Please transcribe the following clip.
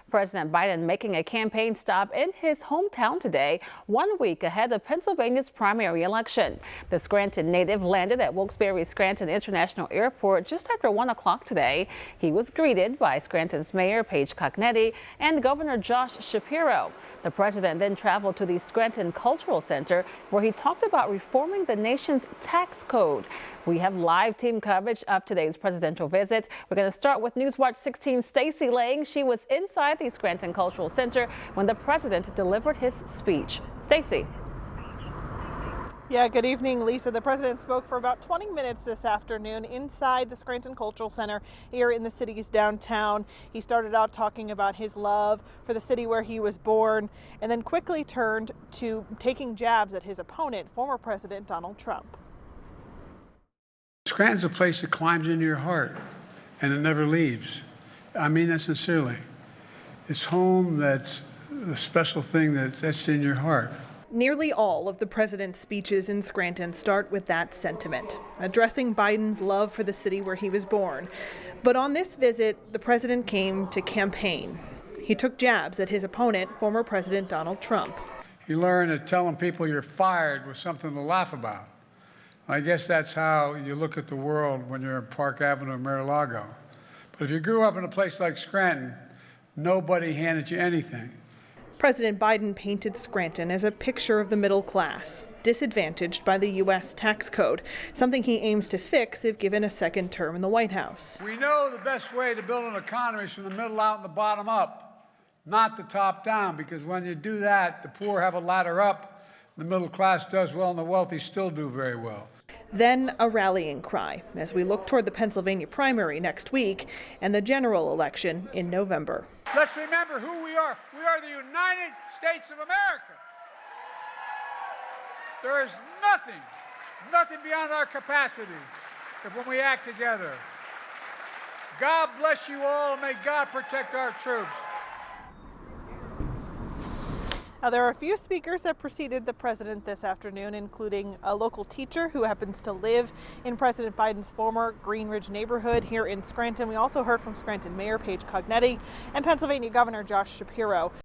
President Biden making a campaign stop in his hometown today, 1 week ahead of Pennsylvania's primary election. The Scranton native landed at Wilkes-Barre Scranton International Airport just after 1 o'clock today. He was greeted by Scranton's Mayor Paige Cognetti and Governor Josh Shapiro. The president then traveled to the Scranton Cultural Center, where he talked about reforming the nation's tax code. We have live team coverage of today's presidential visit. We're going to start with Newswatch 16's Stacy Lang. She was inside the Scranton Cultural Center when the president delivered his speech. Stacy. Yeah, good evening, Lisa. The president spoke for about 20 minutes this afternoon inside the Scranton Cultural Center here in the city's downtown. He started out talking about his love for the city where he was born, and then quickly turned to taking jabs at his opponent, former President Donald Trump. Scranton's a place that climbs into your heart, and it never leaves. I mean that sincerely. It's home. That's a special thing that's etched in your heart. Nearly all of the president's speeches in Scranton start with that sentiment, addressing Biden's love for the city where he was born. But on this visit, the president came to campaign. He took jabs at his opponent, former President Donald Trump. You learn that telling people you're fired was something to laugh about. I guess that's how you look at the world when you're in Park Avenue in Mar-a-Lago. But if you grew up in a place like Scranton, nobody handed you anything. President Biden painted Scranton as a picture of the middle class, disadvantaged by the U.S. tax code, something he aims to fix if given a second term in the White House. We know the best way to build an economy is from the middle out and the bottom up, not the top down, because when you do that, the poor have a ladder up, the middle class does well, and the wealthy still do very well. Then a rallying cry as we look toward the Pennsylvania primary next week and the general election in November. Let's remember who we are. We are the United States of America. There is nothing beyond our capacity when we act together. God bless you all, and may God protect our troops. Now, there are a few speakers that preceded the president this afternoon, including a local teacher who happens to live in President Biden's former Greenridge neighborhood here in Scranton. We also heard from Scranton Mayor Paige Cognetti and Pennsylvania Governor Josh Shapiro.